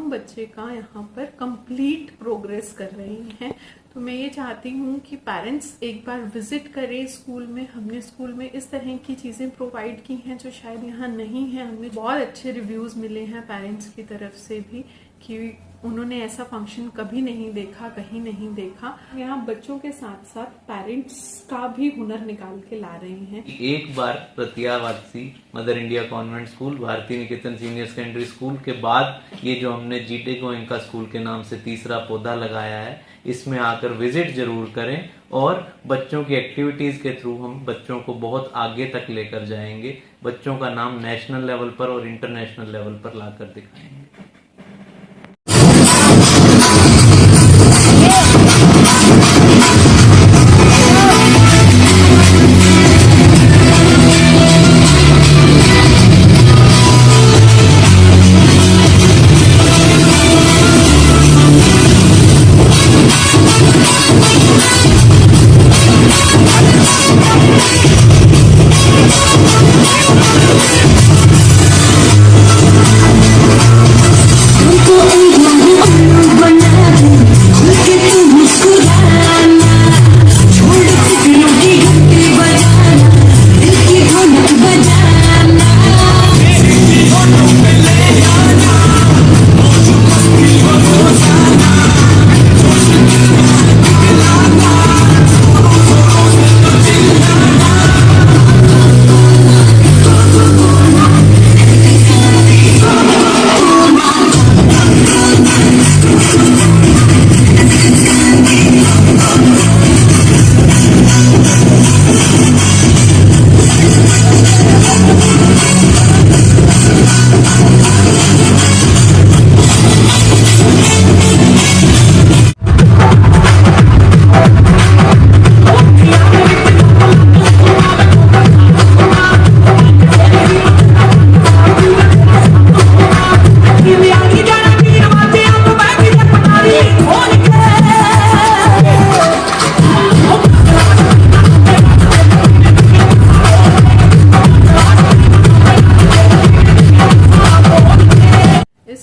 हम बच्चे का यहाँ पर कंप्लीट प्रोग्रेस कर रहे हैं। तो मैं ये चाहती हूँ कि पेरेंट्स एक बार विजिट करें स्कूल में। हमने स्कूल में इस तरह की चीज़ें प्रोवाइड की हैं जो शायद यहाँ नहीं है। हमें बहुत अच्छे रिव्यूज़ मिले हैं पेरेंट्स की तरफ से भी कि उन्होंने ऐसा फंक्शन कभी नहीं देखा, कहीं नहीं देखा। यहाँ बच्चों के साथ साथ पेरेंट्स का भी हुनर निकाल के ला रहे हैं। एक बार प्रत्यावासी मदर इंडिया कॉन्वेंट स्कूल, भारतीय निकेतन सीनियर सेकेंडरी स्कूल के बाद ये जो हमने जीटे गोयनका स्कूल के नाम से तीसरा पौधा लगाया है, इसमें आकर विजिट जरूर करें और बच्चों की एक्टिविटीज के थ्रू हम बच्चों को बहुत आगे तक लेकर जाएंगे। बच्चों का नाम नेशनल लेवल पर और इंटरनेशनल लेवल पर लाकर दिखाएंगे।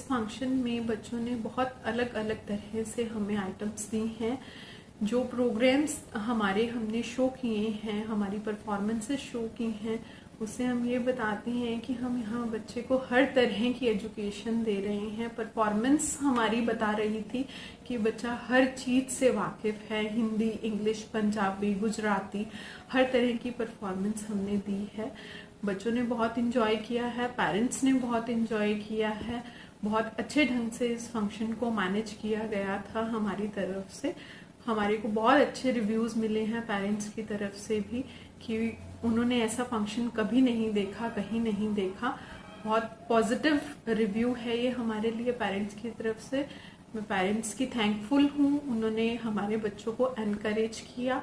फंक्शन में बच्चों ने बहुत अलग अलग तरह से हमें आइटम्स दी हैं। जो प्रोग्राम्स हमने शो किए हैं, हमारी परफॉर्मेंसेस शो की हैं, उससे हम ये बताते हैं कि हम यहाँ बच्चे को हर तरह की एजुकेशन दे रहे हैं। परफॉर्मेंस हमारी बता रही थी कि बच्चा हर चीज़ से वाकिफ़ है। हिंदी, इंग्लिश, पंजाबी, गुजराती, हर तरह की परफॉर्मेंस हमने दी है। बच्चों ने बहुत इंजॉय किया है, पेरेंट्स ने बहुत इंजॉय किया है। बहुत अच्छे ढंग से इस फंक्शन को मैनेज किया गया था हमारी तरफ से। हमारे को बहुत अच्छे रिव्यूज़ मिले हैं पेरेंट्स की तरफ से भी कि उन्होंने ऐसा फंक्शन कभी नहीं देखा, कहीं नहीं देखा। बहुत पॉजिटिव रिव्यू है ये हमारे लिए पेरेंट्स की तरफ से। मैं पेरेंट्स की थैंकफुल हूँ, उन्होंने हमारे बच्चों को एनकरेज किया।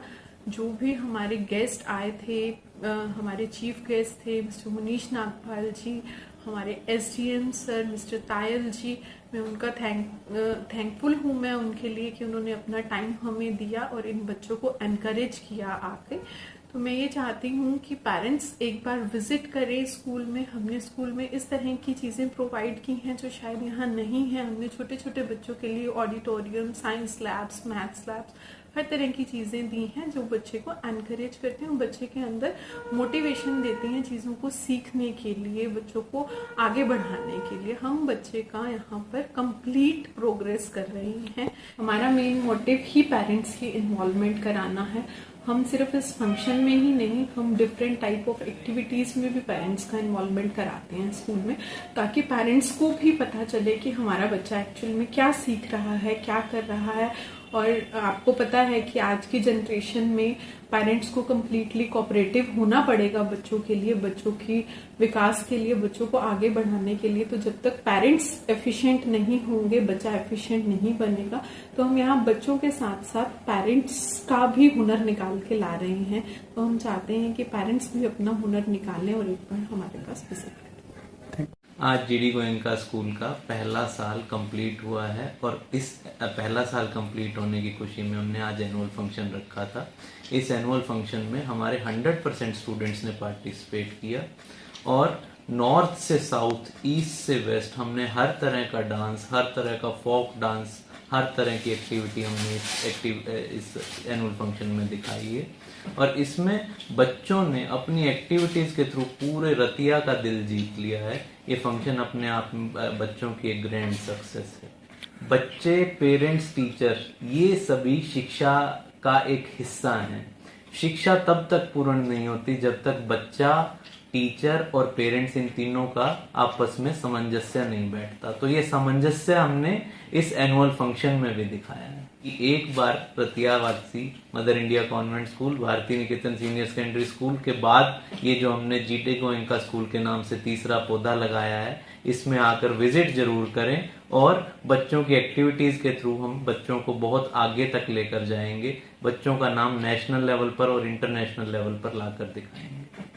जो भी हमारे गेस्ट आए थे, हमारे चीफ गेस्ट थे मिस्टर मुनीश नागपाल जी, हमारे एसडीएम सर मिस्टर तायल जी, मैं उनका थैंकफुल हूँ मैं उनके लिए कि उन्होंने अपना टाइम हमें दिया और इन बच्चों को एनकरेज किया आके। तो मैं ये चाहती हूँ कि पेरेंट्स एक बार विजिट करें स्कूल में। हमने स्कूल में इस तरह की चीज़ें प्रोवाइड की हैं जो शायद यहाँ नहीं है। हमने छोटे छोटे बच्चों के लिए auditorium, science labs, maths labs, हर तरह की चीज़ें दी हैं जो बच्चे को एनकरेज करते हैं, बच्चे के अंदर मोटिवेशन देती हैं चीज़ों को सीखने के लिए, बच्चों को आगे बढ़ाने के लिए। हम बच्चे का यहाँ पर कंप्लीट प्रोग्रेस कर रहे हैं। हमारा मेन मोटिव ही पेरेंट्स की इन्वॉल्वमेंट कराना है। हम सिर्फ इस फंक्शन में ही नहीं, हम डिफरेंट टाइप ऑफ एक्टिविटीज़ में भी पेरेंट्स का इन्वॉल्वमेंट कराते हैं स्कूल में, ताकि पेरेंट्स को भी पता चले कि हमारा बच्चा एक्चुअल में क्या सीख रहा है, क्या कर रहा है। और आपको पता है कि आज की जनरेशन में पेरेंट्स को कम्प्लीटली कोऑपरेटिव होना पड़ेगा बच्चों के लिए, बच्चों की विकास के लिए, बच्चों को आगे बढ़ाने के लिए। तो जब तक पेरेंट्स एफिशिएंट नहीं होंगे, बच्चा एफिशिएंट नहीं बनेगा। तो हम यहाँ बच्चों के साथ साथ पेरेंट्स का भी हुनर निकाल के ला रहे हैं। तो हम चाहते हैं कि पेरेंट्स भी अपना हुनर निकालें और एक बार हमारे पास विजिट करें। आज जीडी गोयनका स्कूल का पहला साल कंप्लीट हुआ है और इस पहला साल कंप्लीट होने की खुशी में हमने आज एनुअल फंक्शन रखा था। इस एनुअल फंक्शन में हमारे 100% स्टूडेंट्स ने पार्टिसिपेट किया और नॉर्थ से साउथ, ईस्ट से वेस्ट हमने हर तरह का डांस, हर तरह का फोक डांस, हर तरह की एक्टिविटी हमने इस एनुअल फंक्शन में दिखाई है। और इसमें बच्चों ने अपनी एक्टिविटीज के थ्रू पूरे रतिया का दिल जीत लिया है। ये फंक्शन अपने आप में बच्चों की एक ग्रैंड सक्सेस है। बच्चे, पेरेंट्स, टीचर, ये सभी शिक्षा का एक हिस्सा हैं। शिक्षा तब तक पूर्ण नहीं होती जब तक बच्चा, टीचर और पेरेंट्स, इन तीनों का आपस में सामंजस्य नहीं बैठता। तो ये सामंजस्य हमने इस एनुअल फंक्शन में भी दिखाया है कि एक बार प्रत्यावासी मदर इंडिया कॉन्वेंट स्कूल, भारतीय निकेतन सीनियर सेकेंडरी स्कूल के बाद ये जो हमने जीटे गोयनका स्कूल के नाम से तीसरा पौधा लगाया है, इसमें आकर विजिट जरूर करें और बच्चों की एक्टिविटीज के थ्रू हम बच्चों को बहुत आगे तक लेकर जाएंगे। बच्चों का नाम नेशनल लेवल पर और इंटरनेशनल लेवल पर लाकर दिखाएंगे।